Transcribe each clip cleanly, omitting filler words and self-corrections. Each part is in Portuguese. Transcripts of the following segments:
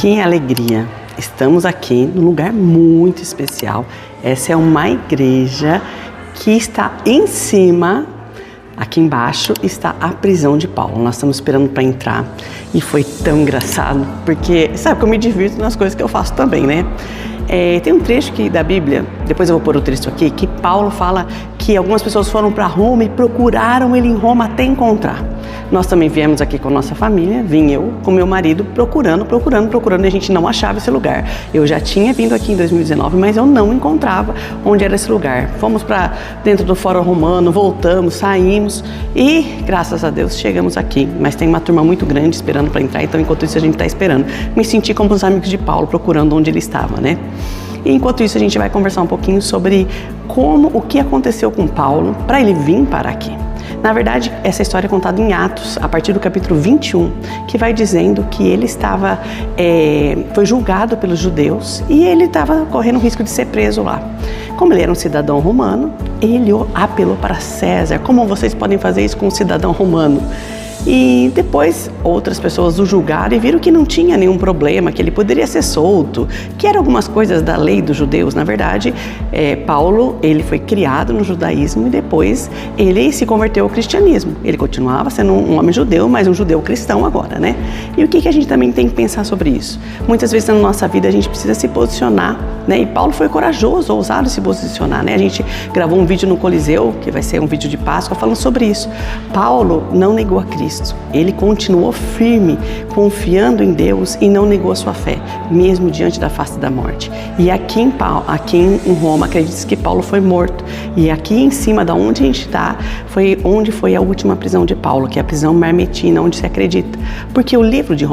Que alegria! Estamos aqui num lugar muito especial. Essa é uma igreja que está em cima, aqui embaixo está a prisão de Paulo. Nós estamos esperando para entrar e foi tão engraçado, porque sabe que eu me divirto nas coisas que eu faço também, né? Tem um trecho da Bíblia, depois eu vou pôr o texto aqui, que Paulo fala que algumas pessoas foram para Roma e procuraram ele em Roma até encontrar. Nós também viemos aqui com a nossa família, vim eu com meu marido procurando e a gente não achava esse lugar. Eu já tinha vindo aqui em 2019, mas eu não encontrava onde era esse lugar. Fomos para dentro do Fórum Romano, voltamos, saímos e, graças a Deus, chegamos aqui. Mas tem uma turma muito grande esperando para entrar, então enquanto isso a gente está esperando. Me senti como os amigos de Paulo procurando onde ele estava, né? E enquanto isso a gente vai conversar um pouquinho sobre o que aconteceu com Paulo para ele vir parar aqui. Na verdade, essa história é contada em Atos, a partir do capítulo 21, que vai dizendo que ele foi julgado pelos judeus e ele estava correndo o risco de ser preso lá. Como ele era um cidadão romano, ele apelou para César. Como vocês podem fazer isso com um cidadão romano? E depois outras pessoas o julgaram e viram que não tinha nenhum problema, que ele poderia ser solto, que eram algumas coisas da lei dos judeus. Na verdade, Paulo, ele foi criado no judaísmo e depois ele se converteu ao cristianismo. Ele continuava sendo um homem judeu, mas um judeu cristão agora, né? E o que a gente também tem que pensar sobre isso? Muitas vezes na nossa vida a gente precisa se posicionar, né? E Paulo foi corajoso, ousado se posicionar, né? A gente gravou um vídeo no Coliseu, que vai ser um vídeo de Páscoa, falando sobre isso. Paulo não negou a Cristo. Ele continuou firme, confiando em Deus e não negou a sua fé, mesmo diante da face da morte. E aqui em Roma, acredita-se que Paulo foi morto. E aqui em cima da onde a gente está, foi onde foi a última prisão de Paulo, que é a prisão Marmetina, onde se acredita. Porque o livro de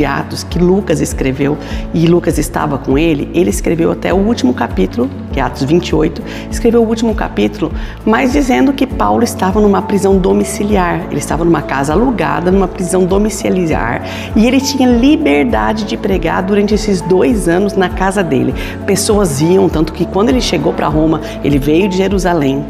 Atos, que Lucas escreveu, e Lucas estava com ele escreveu até o último capítulo, que é Atos 28, escreveu o último capítulo, mas dizendo que Paulo estava numa prisão domiciliar. Ele estava numa casa alugada, numa prisão domiciliar, e ele tinha liberdade de pregar durante esses 2 anos na casa dele. Pessoas iam, tanto que quando ele chegou para Roma, ele veio de Jerusalém.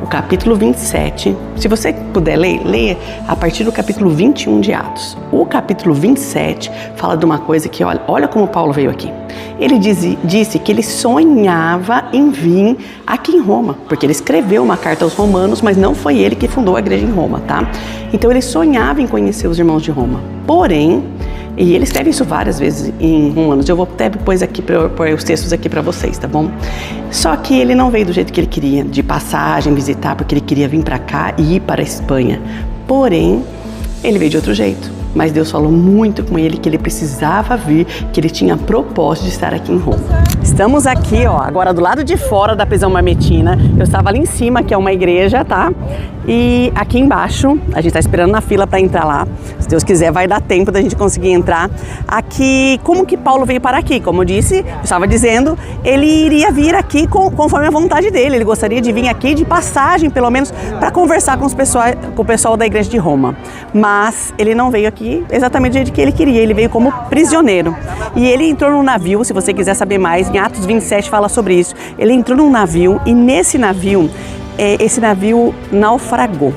O capítulo 27, se você puder ler, leia a partir do capítulo 21 de Atos. O capítulo 27 fala de uma coisa que, olha como Paulo veio aqui. Ele disse que ele sonhava em vir aqui em Roma, porque ele escreveu uma carta aos romanos, mas não foi ele que fundou a igreja em Roma, tá? Então ele sonhava em conhecer os irmãos de Roma. Porém, e ele escreve isso várias vezes em Romanos. Eu vou até depois aqui pôr os textos aqui para vocês, tá bom? Só que ele não veio do jeito que ele queria, de passagem, visitar, porque ele queria vir para cá e ir para a Espanha. Porém, ele veio de outro jeito. Mas Deus falou muito com ele que ele precisava vir, que ele tinha propósito de estar aqui em Roma. Estamos aqui, agora do lado de fora da prisão Marmetina. Eu estava ali em cima, que é uma igreja, tá? E aqui embaixo, a gente está esperando na fila para entrar lá. Se Deus quiser, vai dar tempo da gente conseguir entrar. Aqui, como que Paulo veio para aqui? Como eu disse, eu estava dizendo, ele iria vir aqui conforme a vontade dele. Ele gostaria de vir aqui de passagem, pelo menos, para conversar com o pessoal da igreja de Roma. Mas ele não veio aqui exatamente do jeito que ele queria. Ele veio como prisioneiro. E ele entrou num navio, se você quiser saber mais, em Atos 27 fala sobre isso. Ele entrou num navio e nesse navio, esse navio naufragou.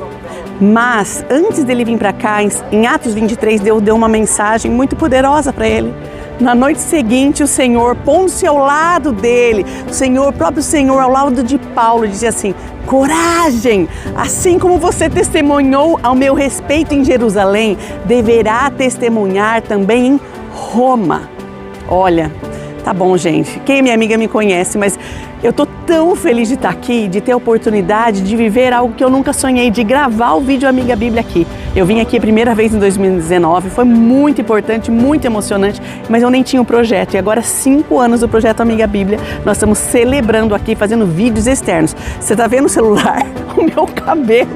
Mas antes dele vir para cá, em Atos 23, Deus deu uma mensagem muito poderosa para ele. Na noite seguinte, o Senhor, pondo-se ao lado dele, o próprio Senhor ao lado de Paulo, dizia assim: coragem! Assim como você testemunhou ao meu respeito em Jerusalém, deverá testemunhar também em Roma. Olha, tá bom, gente. Quem é minha amiga me conhece, mas eu tô tão feliz de estar aqui, de ter a oportunidade de viver algo que eu nunca sonhei, de gravar o vídeo Amiga Bíblia aqui. Eu vim aqui a primeira vez em 2019, foi muito importante, muito emocionante, mas eu nem tinha um projeto. E agora, 5 anos do projeto Amiga Bíblia, nós estamos celebrando aqui, fazendo vídeos externos. Você tá vendo o celular? O meu cabelo.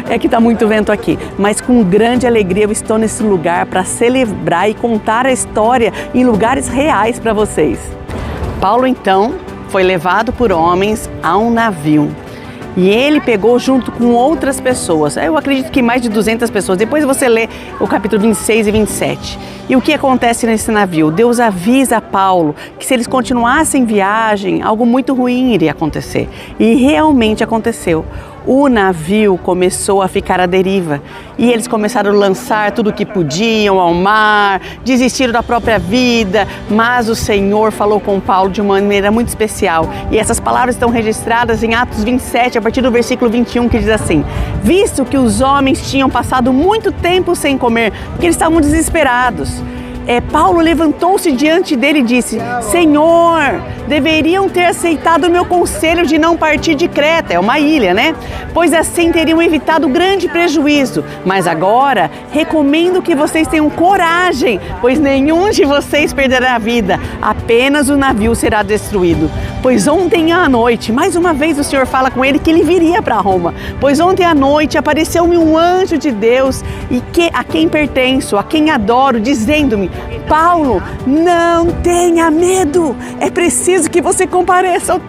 É que tá muito vento aqui, mas com grande alegria eu estou nesse lugar para celebrar e contar a história em lugares reais para vocês. Paulo, então, foi levado por homens a um navio e ele pegou junto com outras pessoas. Eu acredito que mais de 200 pessoas. Depois você lê o capítulo 26 e 27. E o que acontece nesse navio? Deus avisa a Paulo que se eles continuassem viagem, algo muito ruim iria acontecer. E realmente aconteceu. o navio começou a ficar à deriva e eles começaram a lançar tudo o que podiam ao mar, desistiram da própria vida, mas o Senhor falou com Paulo de uma maneira muito especial. E essas palavras estão registradas em Atos 27, a partir do versículo 21, que diz assim: visto que os homens tinham passado muito tempo sem comer, porque eles estavam desesperados, Paulo levantou-se diante dele e disse: Senhor, deveriam ter aceitado o meu conselho de não partir de Creta, é uma ilha, né? Pois assim teriam evitado grande prejuízo. Mas agora recomendo que vocês tenham coragem, pois nenhum de vocês perderá a vida, apenas o navio será destruído. Pois ontem à noite, mais uma vez o Senhor fala com ele que ele viria para Roma. Pois ontem à noite apareceu-me um anjo de Deus e a quem pertenço, a quem adoro, dizendo-me: Paulo, não tenha medo, é preciso que você compareça ao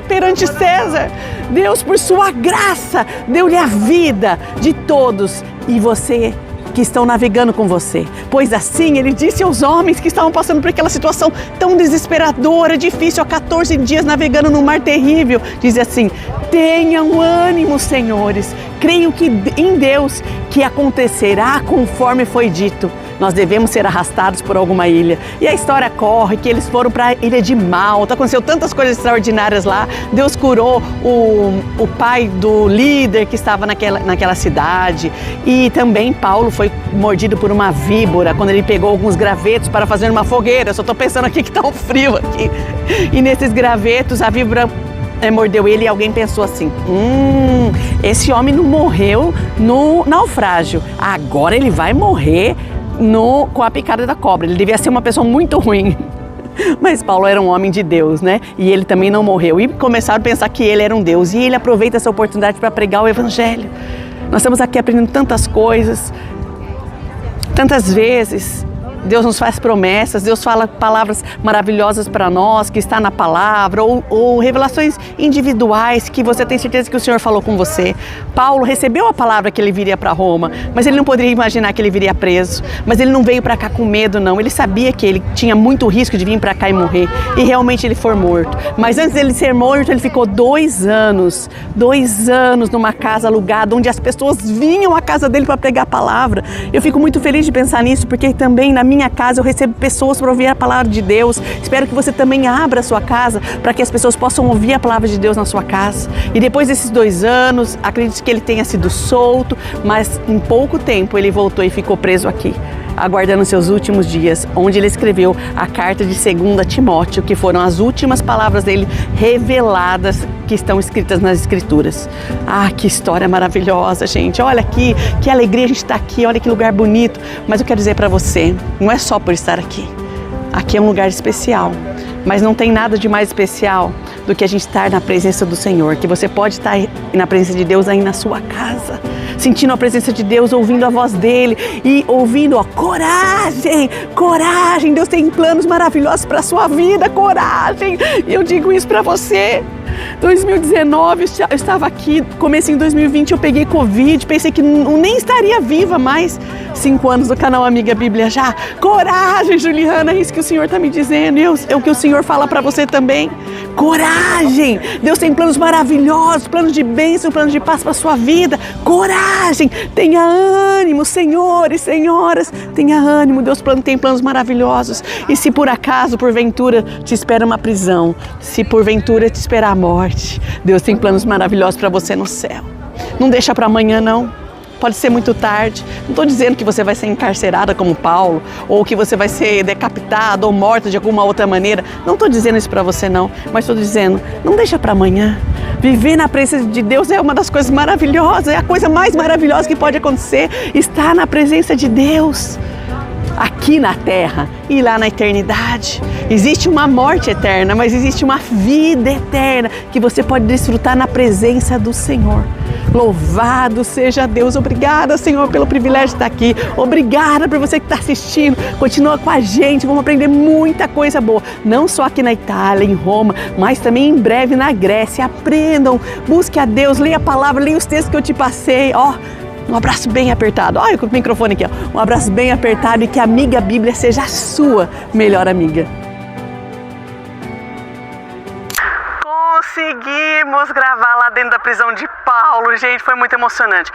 perante César. Deus, por sua graça, deu-lhe a vida de todos e você que estão navegando com você. Pois assim ele disse aos homens que estavam passando por aquela situação tão desesperadora, difícil, há 14 dias navegando num mar terrível, diz assim: tenham ânimo, senhores, creio que em Deus que acontecerá conforme foi dito. Nós devemos ser arrastados por alguma ilha. E a história corre que eles foram para a ilha de Malta. Aconteceu tantas coisas extraordinárias lá. Deus curou o pai do líder que estava naquela cidade. E também Paulo foi mordido por uma víbora quando ele pegou alguns gravetos para fazer uma fogueira. Eu só estou pensando aqui que está um frio aqui. E nesses gravetos a víbora mordeu ele e alguém pensou assim: esse homem não morreu no naufrágio, agora ele vai morrer com a picada da cobra. Ele devia ser uma pessoa muito ruim. Mas Paulo era um homem de Deus, né? E ele também não morreu. E começaram a pensar que ele era um Deus. E ele aproveita essa oportunidade para pregar o Evangelho. Nós estamos aqui aprendendo tantas coisas. Tantas vezes Deus nos faz promessas, Deus fala palavras maravilhosas para nós, que está na palavra, ou revelações individuais que você tem certeza que o Senhor falou com você. Paulo recebeu a palavra que ele viria para Roma, mas ele não poderia imaginar que ele viria preso. Mas ele não veio para cá com medo, não. Ele sabia que ele tinha muito risco de vir para cá e morrer. E realmente ele foi morto. Mas antes dele ser morto, ele ficou 2 anos numa casa alugada, onde as pessoas vinham à casa dele para pregar a palavra. Eu fico muito feliz de pensar nisso, porque também na minha casa eu recebo pessoas para ouvir a palavra de Deus. Espero que você também abra a sua casa para que as pessoas possam ouvir a palavra de Deus na sua casa. E depois desses 2 anos, acredito que ele tenha sido solto, mas em pouco tempo ele voltou e ficou preso aqui, aguardando seus últimos dias, onde ele escreveu a carta de 2 Timóteo, que foram as últimas palavras dele reveladas, que estão escritas nas Escrituras. Ah, que história maravilhosa, gente. Olha aqui, que alegria a gente estar aqui, olha que lugar bonito. Mas eu quero dizer para você, não é só por estar aqui. Aqui é um lugar especial, mas não tem nada de mais especial do que a gente estar na presença do Senhor, que você pode estar na presença de Deus aí na sua casa, sentindo a presença de Deus, ouvindo a voz dele e ouvindo, coragem, coragem, Deus tem planos maravilhosos para a sua vida, coragem. E eu digo isso para você. 2019, eu estava aqui, comecei em 2020, eu peguei Covid, pensei que nem estaria viva mais. 5 anos do canal Amiga Bíblia já. Coragem, Juliana, é isso que o Senhor está me dizendo, é o que o Senhor fala para você também. Coragem, Deus tem planos maravilhosos, planos de bênção, planos de paz para a sua vida. Coragem, tenha ânimo, senhores, senhoras, tenha ânimo, Deus tem planos maravilhosos. E se por acaso, porventura, te espera uma prisão, se porventura te espera a morte, Deus tem planos maravilhosos para você no céu. Não deixa para amanhã, não. Pode ser muito tarde. Não estou dizendo que você vai ser encarcerada como Paulo, ou que você vai ser decapitada ou morta de alguma outra maneira. Não estou dizendo isso para você, não. Mas estou dizendo, não deixa para amanhã. Viver na presença de Deus é uma das coisas maravilhosas, é a coisa mais maravilhosa que pode acontecer. Estar na presença de Deus, aqui na terra e lá na eternidade. Existe uma morte eterna, mas existe uma vida eterna que você pode desfrutar na presença do Senhor. Louvado seja Deus. Obrigada, Senhor, pelo privilégio de estar aqui. Obrigada por você que está assistindo. Continua com a gente, vamos aprender muita coisa boa. Não só aqui na Itália, em Roma, mas também em breve na Grécia. Aprendam, busque a Deus, leia a palavra, leia os textos que eu te passei. Um abraço bem apertado. Olha o microfone aqui, Um abraço bem apertado e que a Amiga Bíblia seja a sua melhor amiga. Conseguimos! conseguimos gravar lá dentro da prisão de Paulo, gente, foi muito emocionante.